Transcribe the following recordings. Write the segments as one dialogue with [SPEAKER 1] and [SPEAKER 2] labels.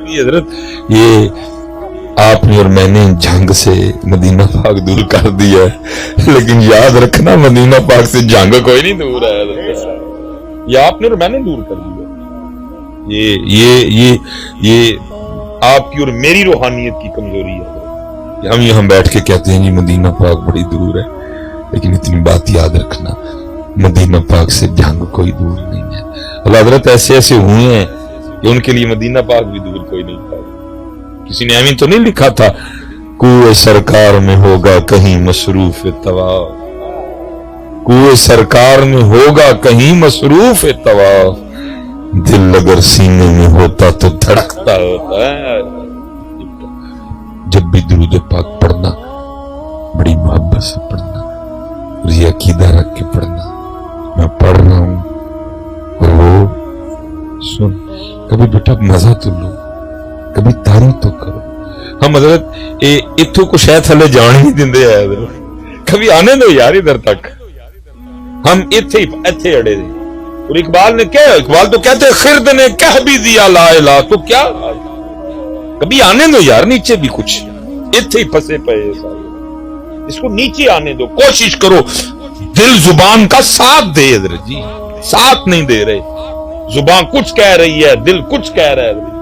[SPEAKER 1] حضرت یہ آپ نے اور میں نے جنگ سے مدینہ پاک دور کر دیا ہے، لیکن یاد رکھنا مدینہ پاک سے جنگ کوئی نہیں دور ہے حضرت، یہ آپ نے اور میں نے دور کر دیا۔ یہ آپ کی اور میری روحانیت کی کمزوری ہے کہ ہم یہاں بیٹھ کے کہتے ہیں جی مدینہ پاک بڑی دور ہے، لیکن اتنی بات یاد رکھنا مدینہ پاک سے جنگ کوئی دور نہیں ہے۔ اللہ حضرت ایسے ایسے ہوئے ہیں کہ ان کے لیے مدینہ پاک بھی دور کوئی نہیں تھا۔ کسی نے امین تو نہیں لکھا تھا کوئے سرکار میں ہوگا کہیں مصروف طواف، کوئے سرکار میں ہوگا کہیں مصروف طواف، دل اگر سینے میں ہوتا تو دھڑکتا ہوتا ہے۔ جب بھی درود پاک پڑھنا بڑی محبت سے پڑھنا اور یہ عقیدہ رکھ کے پڑھنا میں پڑھ رہا ہوں اور وہ سن، کبھی بیٹا مزہ تو لو، کبھی تعریف تو کرو۔ ہم حضرت اتھو کو شاید تھلے جان ہی نہیں دے آئے حضرت، کبھی آنے دو یار ادھر تک، ہم ایتھے اڑے دے۔ اور اقبال نے کیا، اقبال تو کہتے خرد نے کہہ بھی دیا لا الہ، تو کیا کبھی آنے دو یار نیچے بھی، کچھ ایتھے ہی پھنسے پئے سارے، اس کو نیچے آنے دو، کوشش کرو دل زبان کا ساتھ دے حضرت جی، ساتھ نہیں دے رہے، زبان کچھ کہہ رہی ہے دل کچھ کہہ رہا ہے،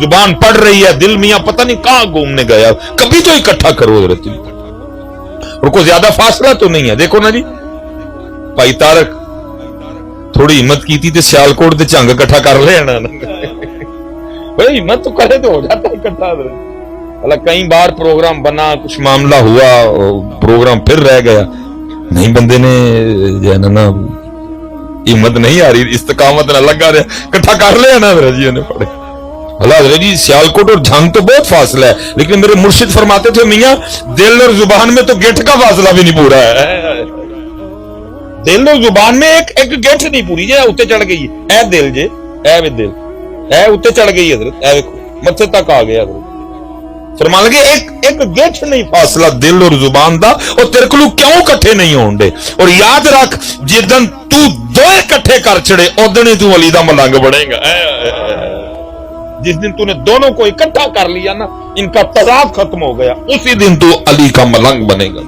[SPEAKER 1] زبان پڑھ رہی ہے دل میاں پتہ نہیں کہاں گھومنے گیا، کبھی تو اکٹھا کرو حضرت، اور کوئی زیادہ فاصلہ تو نہیں ہے۔ دیکھو نا جی بھائی طارق تھوڑی ہمت کی تھی تے سیالکوٹ تے چنگ اکٹھا کر لے نا، بھائی ہمت تو کرے تو ہو جاتا اکٹھا حضرت۔ اللہ کئی بار پروگرام بنا، کچھ معاملہ ہوا، پروگرام پھر رہ گیا، نہیں بندے نے جو ہے نا ہمت نہیں آ رہی، استقامت نہ لگا رہا، اکٹھا کر لیا نا حضرت جی نے پڑھے۔ اللہ حضرت جی سیالکوٹ اور جھنگ تو بہت فاصلہ ہے، لیکن میرے مرشد فرماتے تھے میاں دل اور زبان میں تو گیٹ کا فاصلہ بھی نہیں پورا ہے، دل اور زبان میں ایک گیٹ نہیں پوری جی، اتنے چڑھ گئی اے دل جے، اے وے دل اے اتنے چڑھ گئی حضرت، اے ویکھو متھے تک آ گیا حضرت۔ فرمان لگے ایک گیٹ نہیں فاصلہ دل اور زبان دا، اور تیرے کو کیوں کٹھے نہیں ہون دے، اور یاد رکھ جدن تو دوئے کٹھے کر چھڑے ادن ہی تو علی دا ملنگ بڑھے گا۔ جس دن تو نے دونوں کو اکٹھا کر لیا نا، ان کا تضاد ختم ہو گیا، اسی دن تو علی کا ملنگ بنے گا۔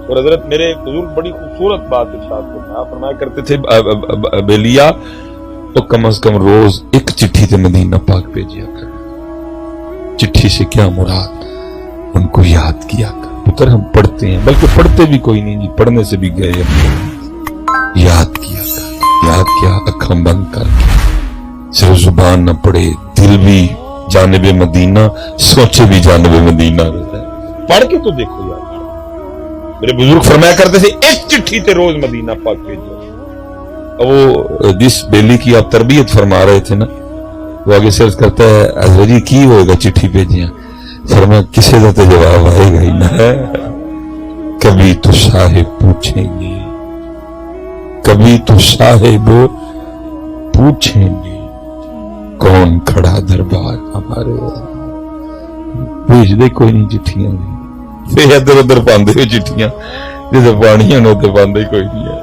[SPEAKER 1] اور حضرت میرے بزرگ بڑی خوبصورت بات ارشاد فرمایا کرتے تھے بیلیا تو کم از کم روز ایک چٹھی تے مدینہ پاک بھیجیا کر، چٹھی سے کیا مراد، ان کو یاد کیا کر۔ پتر ہم پڑھتے ہیں، بلکہ پڑھتے بھی کوئی نہیں جی، پڑھنے سے بھی گئے، یاد کیا کر، یاد کیا اکھاں بند کر کے، صرف زبان نہ پڑھے، دل بھی جانب مدینہ، سوچے بھی جانب مدینہ رہتا ہے۔ پڑھ کے تو دیکھو یار، میرے بزرگ فرمایا کرتے تھے ایک چٹھی تے روز مدینہ پاک بھیجو۔ وہ جس بیلی کی آپ تربیت فرما رہے تھے نا، وہ آگے سے عرض کرتا ہے حضرت جی کی ہوئے گا چٹھی بھیجیاں، فرمایا کسی دا تو جواب آئے گا ہی نہ، کبھی تو صاحب پوچھیں گے، کبھی تو صاحب پوچھیں گے کون کھڑا دربار ہمارے، بھیج دے کوئی نہیں چٹھیاں پھر ادھر ادھر پاندے ہو چٹھیاں، جیسے پانیاں نو تے پاندے کوئی نہیں ہے،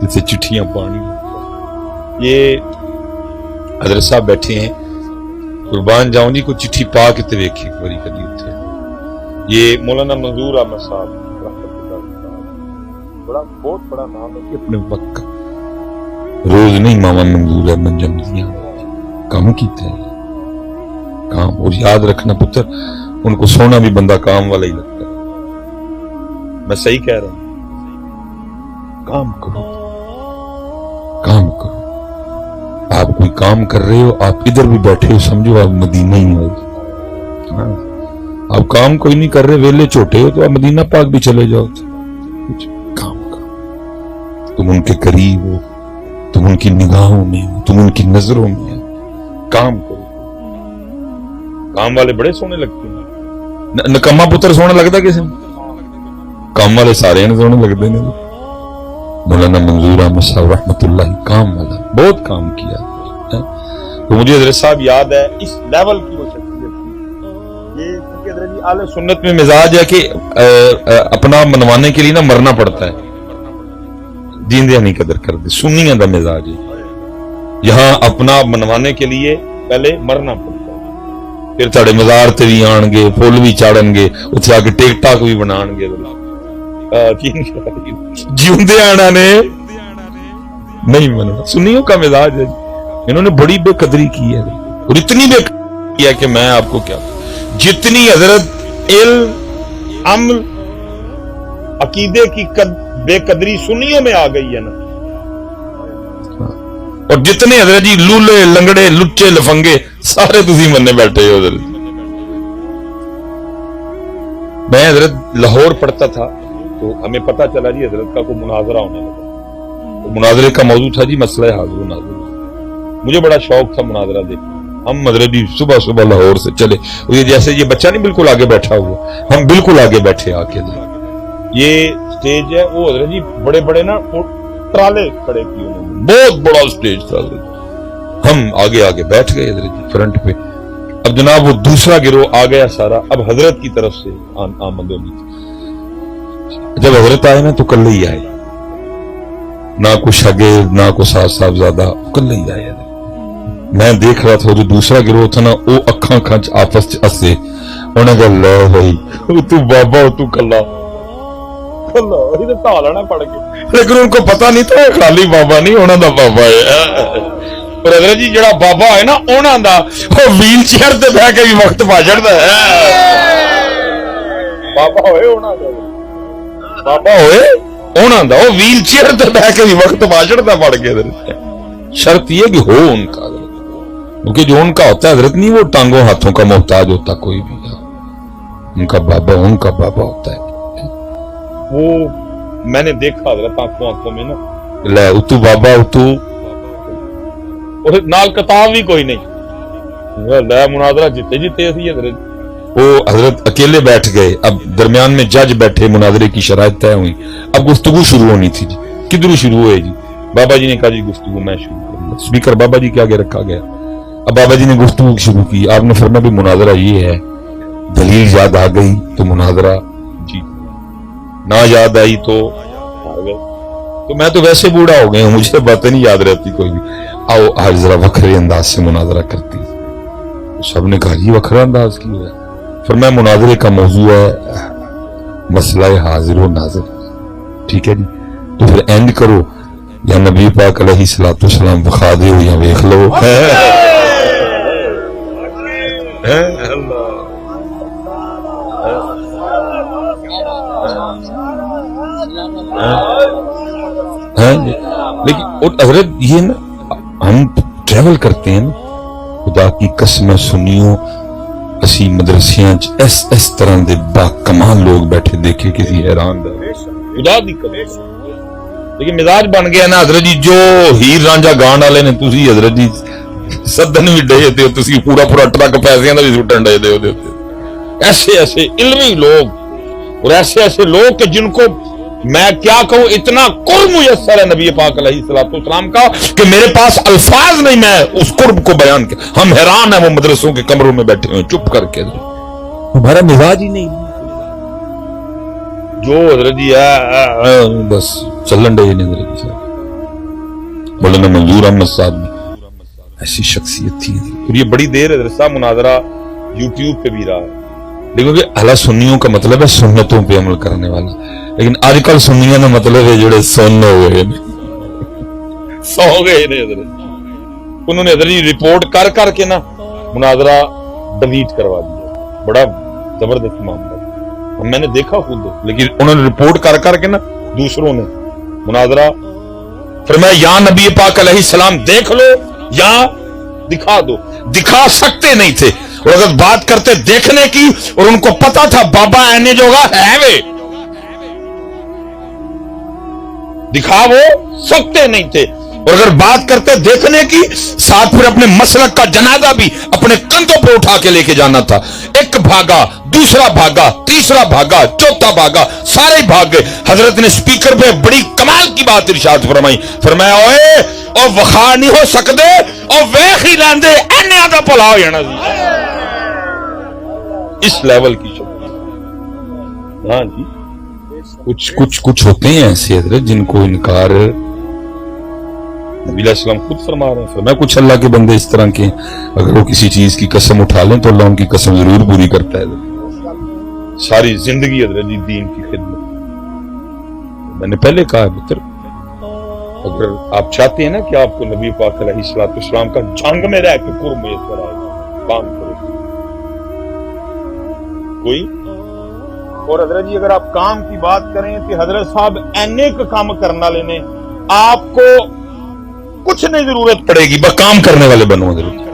[SPEAKER 1] جیسے چٹھیاں پانی۔ یہ حضرت صاحب بیٹھے ہیں، قربان جاؤں جی کوئی چٹھی پا کے تے ویکھی بڑی کدی اتھے۔ یہ مولانا منظور احمد صاحب بڑا بہت بڑا نام ہے اپنے وقت کا، روز نہیں ماما منظور احمد جمدیاں کام کیتا ہے کام، اور یاد رکھنا پتر ان کو سونا بھی بندہ کام والا ہی لگتا ہے، میں صحیح کہہ رہا ہوں، کام کرو کام کرو، آپ کوئی کام کر رہے ہو، آپ ادھر بھی بیٹھے ہو سمجھو آپ مدینہ ہی ہو، آپ کام کوئی نہیں کر رہے ویلے چھوٹے ہو تو آپ مدینہ پاک بھی چلے جاؤ، کچھ کام کرو، تم ان کے قریب ہو، تم ان کی نگاہوں میں ہو، تم ان کی نظروں میں ہو، کام کرو۔ کام والے بڑے سونے لگتے ہیں، نکما پتر سونا لگتا کسی کام والے سارے سونے لگتے ہیں۔ مولانا منظور احمد صاحب رحمت اللہ کام والا بہت کام کیا، تو مجھے حضرت صاحب یاد ہے اس لیول کی وہ شخصیت تھی۔ یہ کیونکہ حضرت جی اہل سنت میں مزاج ہے کہ اپنا منوانے کے لیے نہ مرنا پڑتا ہے، جیندے نہیں قدر کرتے، سنیاں دا مزاج ہے، یہاں اپنا منوانے کے لیے पहले मरना पड़ता है, फिर तुहाडे मज़ार ते भी आणगे, फुल भी चाड़नगे, उत्थे आके टिक टाक भी बनाणगे। जिउंदे आना ने नहीं मनना। सुन्नियों का मिजाज है, इन्होंने बड़ी बेकदरी की है और इतनी बेकदरी है कि मैं आपको क्या, जितनी हजरत इल्म अमल अकीदे की बेकदरी सुन्नियों में आ गई है ना, और जितने हजरत जी लूले लंगड़े लुच्चे लफंगे सारे तुसी मन्ने बैठे हो। मैं हजरत लाहौर पढ़ता था तो हमें पता चला जी हजरत का कोई मुनाजरा होने लगा। तो मुनाजरे का मौजूद था जी मसला हाजिर नाज़िर। मुझे बड़ा शौक था मुनाजरा देखने। हम हजरत जी सुबह सुबह लाहौर से चले, ये जैसे ये बच्चा नहीं बिल्कुल आगे बैठा हुआ, हम बिल्कुल आगे बैठे आके, ये स्टेज है, वो हजरत जी बड़े बड़े ना ट्राले खड़े किए उन्होंने, बहुत बड़ा स्टेज था। हम आगे आगे बैठ गए हजरत जी फ्रंट पे। अब जनाब वो दूसरा गिरोह आ गया सारा, अब हजरत की तरफ से आमदोनी। जब हजरत आए ना तो कल ही आए, ना कुछ शागिर्द ना को साहबजादा, कल ही आए। मैं देख रहा था जो दूसरा गिरोह था ना, वो अखा खच आपस च हसे, उन्हें कहा लै भाई तू बाबा तू कला ढालना पड़ गया, लेकिन उनको पता नहीं था खाली बाबा नहीं, उन्होंने बाबा है। और हजरत जी जड़ा बाबा है ना, उन्होंने व्हील चेयर से बह के भी वक्त पा चढ़ता है। बाबा होए बाबा होए उन्होंने वो व्हील चेयर से बह के भी वक्त पा चढ़ता पड़ के। शर्त ये कि हो उनका, क्योंकि जो उनका होता है हजरत नहीं वो टांगों हाथों का मोहताज होता कोई भी, उनका बाबा होता है। वो मैंने देखा हजरत आंखों में ना, ले उतू बाबा उतू और नाल किताब भी कोई नहीं, ले मुनाजरा जिते हजरत। वो हजरत अकेले बैठ गए, अब दरमियान में जज बैठे, मुनाजरे की शराइत तय हुई। अब गुफ्तगू शुरू होनी थी जी, किधर शुरू हुए जी? बाबा जी ने कहा जी गुफ्तगू मैं शुरू करूंगा। स्पीकर बाबा जी के आगे रखा गया, अब बाबा जी ने गुफ्तगू शुरू की। आपने फरमाया भी मुनाजरा ये है, दलील याद आ गई तो मुनाजरा जी, ना याद आई तो हार गए। तो मैं तो वैसे बूढ़ा हो गया हूं, मुझे बातें नहीं याद रहती कोई भी। आओ आज जरा वखरे अंदाज से मुनाजरा करती। सबने कहा जी वखरा अंदाज की है। फिर मैं मुनाजरे का मौजू है मसला हाजिर व नाजिर, ठीक है जी। तो फिर एंड करो या नबी पाक अलैहिस्सलातु वस्सलाम बखा दे या देख लो। लेकिन हजरत ये ना हम ट्रैवल करते हैं ना, खुदा की कसम सुनियो, असी मदरसियां इस तरह के बाकमाल लोग बैठे देखे किसी हैरान खुदा दी कसम। लेकिन मिजाज बन गया ना हजरत जी, जो हीर रांझा गान वाले ने तुसी हजरत जी सदन भी डे थे, तुसी पूरा ट्रक पैसे का भी सुटन डे दे। ऐसे ऐसे इल्मी लोग और ऐसे ऐसे लोग कि जिनको मैं क्या कहूं, इतना कुर्ब मुयस्सर है नबी पाक अलैहिस्सलाम का कि मेरे पास अल्फाज नहीं मैं उस कुर्ब को बयान किया। हम हैरान है वो मदरसों के कमरों में बैठे हुए चुप करके, हमारा मिजाज ही नहीं जो हजरत जी है बस चलन डे नहीं। हजरत जी मौलाना मंजूर अहमद साहब ऐसी शख्सियत थी, और ये बड़ी देर हजरत साहब मुनाजरा यूट्यूब पे भी रहा है। देखो कि अहले सुन्नियों का मतलब है सुन्नतों पे अमल करने वाला, लेकिन आजकल सुन्नियों का मतलब है जोड़े सुन हुए सौ गए ने। उन्होंने हजरत जी रिपोर्ट कर करके ना मुनाजरा डिलीट करवा दिया, बड़ा जबरदस्त मामला। मैंने देखा खुद, लेकिन उन्होंने रिपोर्ट कर करके ना दूसरों ने मुनाजरा, फिर मैं या नबी पाक अलैहिस्सलाम देख लो या दिखा दो, दिखा सकते नहीं थे। और अगर बात करते देखने की, और उनको पता था बाबा ऐने जोगा है वे, दिखा वो सकते नहीं थे। और अगर बात करते देखने की, साथ फिर अपने मसलक का जनाजा भी अपने कंधों पर उठा के लेके जाना था। एक भागा, दूसरा भागा, तीसरा भागा, चौथा भागा, सारे भाग गए। हजरत ने स्पीकर पे बड़ी कमाल की बात इरशाद फरमाई, फरमाया ओए और वखा नहीं हो सकते और वेख ही लेंदे एने दा भला हो जाना। इस लेवल की शक्ति। हाँ जी, कुछ होते हैं ऐसे हजरत जिनको इनकार नबी अलैहिस्सलाम खुद फरमा रहे हैं, फरमाया कुछ अल्लाह के बंदे इस तरह के हैं, अगर वो किसी चीज की कसम उठा लें तो अल्लाह उनकी कसम जरूर पूरी करता है। सारी जिंदगी हज़रत जी दीन की खिदमत। मैंने पहले कहा है पुत्र, अगर आप चाहते हैं ना कि आपको नबी पाक अलैहिस्सलाम का जंग में रह के कुर्ब मुयस्सर आए, काम करो कोई। और हजरत जी अगर आप काम की बात करें तो हजरत साहब एने का काम करना लेने, आपको कुछ नहीं जरूरत पड़ेगी, बस काम करने वाले बनो हजरत।